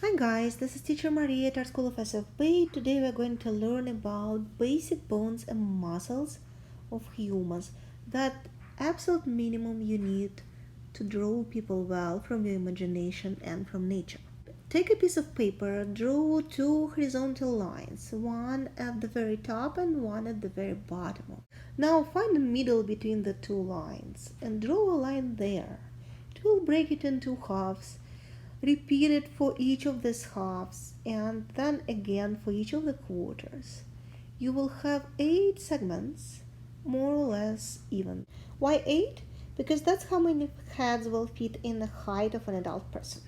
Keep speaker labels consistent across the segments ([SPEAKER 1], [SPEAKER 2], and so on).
[SPEAKER 1] Hi guys, this is Teacher Maria at our School of SFP. Today we're going to learn about basic bones and muscles of humans. That absolute minimum you need to draw people well from your imagination and from nature. Take a piece of paper, draw two horizontal lines, one at the very top and one at the very bottom. Now find the middle between the two lines and draw a line there. It will break it into halves. Repeat it for each of these halves and then again for each of the quarters. You will have 8 segments, more or less even. Why 8? Because that's how many heads will fit in the height of an adult person.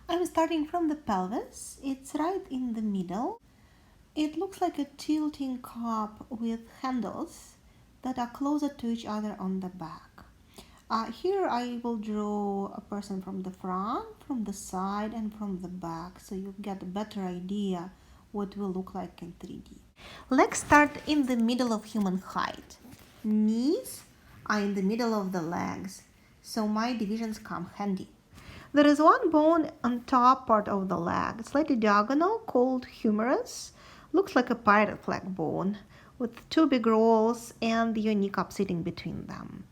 [SPEAKER 1] I'm starting from the pelvis. It's right in the middle. It looks like a tilting cup with handles that are closer to each other on the back. Here I will draw a person from the front, from the side and from the back so you get a better idea what will look like in 3D. Legs start in the middle of human height. Knees are in the middle of the legs, so my divisions come handy. There is one bone on top part of the leg, slightly diagonal, called humerus. Looks like a pirate flag bone with 2 big rolls and the unique cup sitting between them.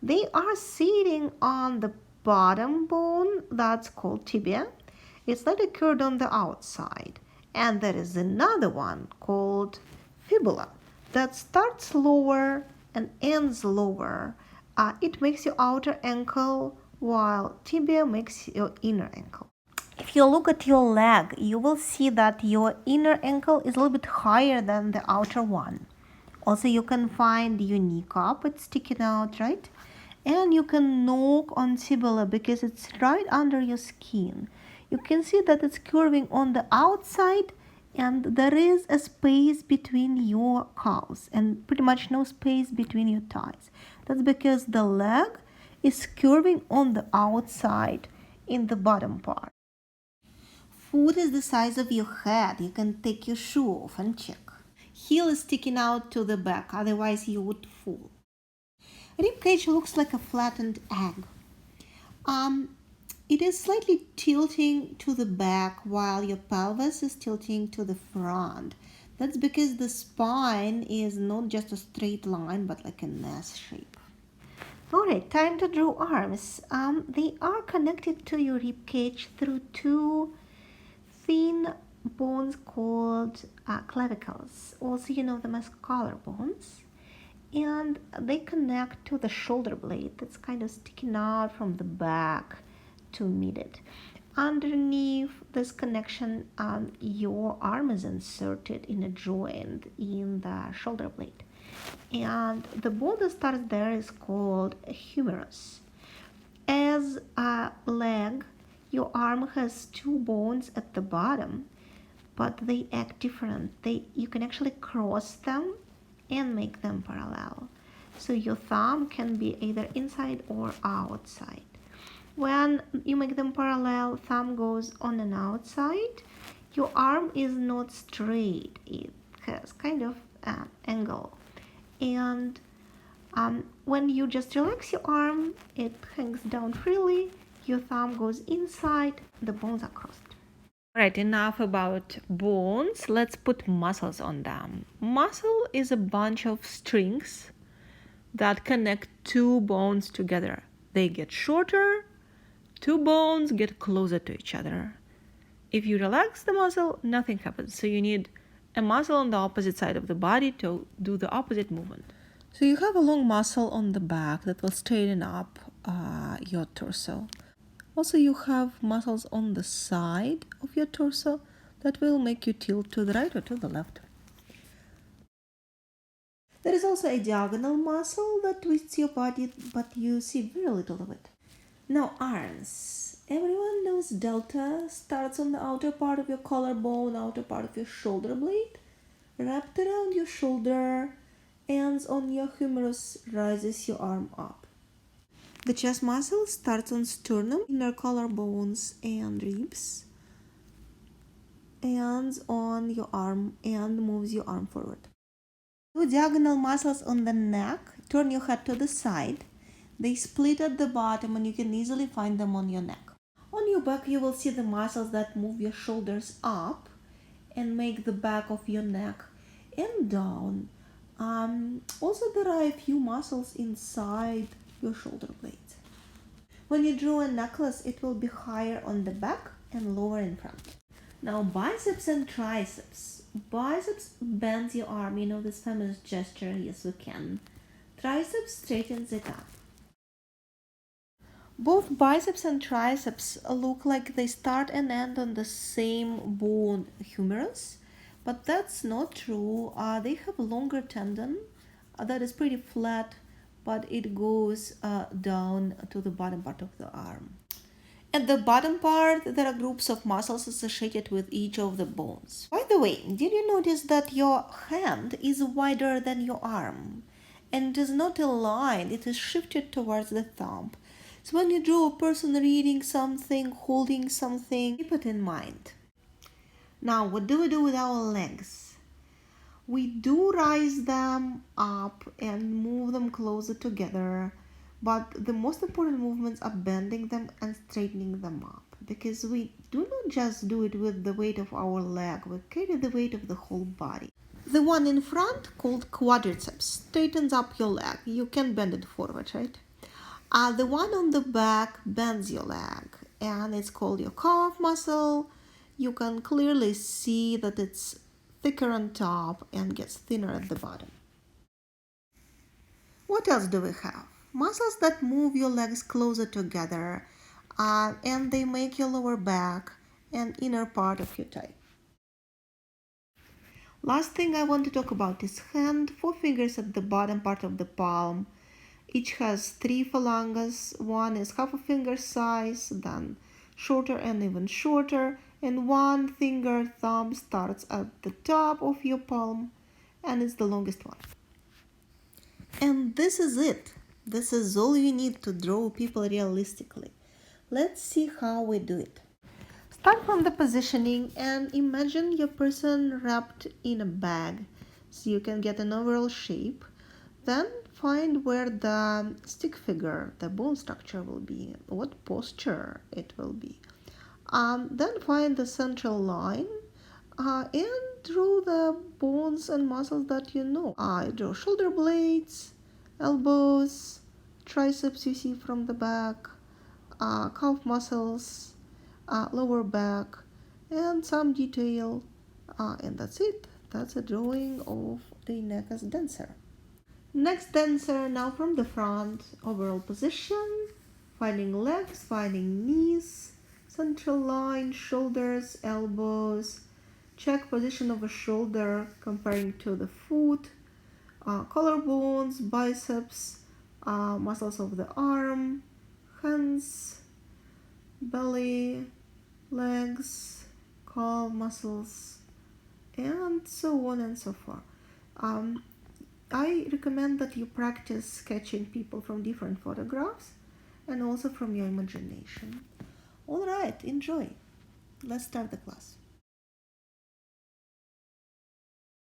[SPEAKER 1] They are sitting on the bottom bone that's called tibia. It's slightly curved on the outside. And there is another one called fibula that starts lower and ends lower. It makes your outer ankle while tibia makes your inner ankle. If you look at your leg, you will see that your inner ankle is a little bit higher than the outer one. Also, you can find the unique cup, it's sticking out, right? And you can knock on tibia because it's right under your skin. You can see that it's curving on the outside and there is a space between your calves and pretty much no space between your thighs. That's because the leg is curving on the outside in the bottom part. Foot is the size of your head. You can take your shoe off and check. Heel is sticking out to the back, otherwise you would fall. Rib cage looks like a flattened egg. It is slightly tilting to the back while your pelvis is tilting to the front. That's because the spine is not just a straight line but like an S shape. Alright, time to draw arms. They are connected to your rib cage through 2 thin bones called clavicles. Also, you know them as collarbones. And they connect to the shoulder blade that's kind of sticking out from the back to meet it. Underneath this connection, your arm is inserted in a joint in the shoulder blade. And the bone that starts there is called a humerus. As a leg, your arm has 2 bones at the bottom, but they act different. You can actually cross them and make them parallel. So your thumb can be either inside or outside. When you make them parallel, thumb goes on an outside. Your arm is not straight. It has kind of an angle. And when you just relax your arm, it hangs down freely. Your thumb goes inside. The bones are crossed. Alright, enough about bones. Let's put muscles on them. Muscle is a bunch of strings that connect 2 bones together. They get shorter, 2 bones get closer to each other. If you relax the muscle, nothing happens. So you need a muscle on the opposite side of the body to do the opposite movement. So you have a long muscle on the back that will straighten up your torso. Also, you have muscles on the side of your torso that will make you tilt to the right or to the left. There is also a diagonal muscle that twists your body, but you see very little of it. Now, arms. Everyone knows delta starts on the outer part of your collarbone, outer part of your shoulder blade, wrapped around your shoulder, ends on your humerus, rises your arm up. The chest muscle starts on sternum, inner collarbones and ribs, ends on your arm and moves your arm forward. 2 diagonal muscles on the neck, turn your head to the side. They split at the bottom and you can easily find them on your neck. On your back, you will see the muscles that move your shoulders up and make the back of your neck and down. Also, there are a few muscles inside your shoulder blades. When you draw a necklace, it will be higher on the back and lower in front. Now, biceps and triceps. Biceps bends your arm, you know this famous gesture, yes we can. Triceps straightens it up. Both biceps and triceps look like they start and end on the same bone humerus, but that's not true. They have a longer tendon that is pretty flat, but it goes down to the bottom part of the arm. At the bottom part, there are groups of muscles associated with each of the bones. By the way, did you notice that your hand is wider than your arm? And it is not aligned, it is shifted towards the thumb. So when you draw a person reading something, holding something, keep it in mind. Now, what do we do with our legs? We do rise them up and move them closer together. But the most important movements are bending them and straightening them up, because we do not just do it with the weight of our leg, we carry the weight of the whole body. The one in front, called quadriceps, straightens up your leg. You can bend it forward, right? The one on the back bends your leg, and it's called your calf muscle. You can clearly see that it's thicker on top and gets thinner at the bottom. What else do we have? Muscles that move your legs closer together, and they make your lower back and inner part of your thigh. Last thing I want to talk about is hand. 4 fingers at the bottom part of the palm. Each has 3 phalanges. One is half a finger size, then shorter and even shorter, and one finger thumb starts at the top of your palm and is the longest one. And this is it. This is all you need to draw people realistically. Let's see how we do it. Start from the positioning and imagine your person wrapped in a bag so you can get an overall shape. Then find where the stick figure, the bone structure will be, what posture it will be. Then find the central line and draw the bones and muscles that you know. I draw shoulder blades, elbows, triceps you see from the back, calf muscles, lower back, and some detail, and that's it. That's a drawing of the neck as dancer. Next dancer, now from the front, overall position, finding legs, finding knees, central line, shoulders, elbows, check position of a shoulder comparing to the foot, collarbones, biceps, muscles of the arm, hands, belly, legs, calf muscles, and so on and so forth. I recommend that you practice sketching people from different photographs and also from your imagination. All right, enjoy. Let's start the class.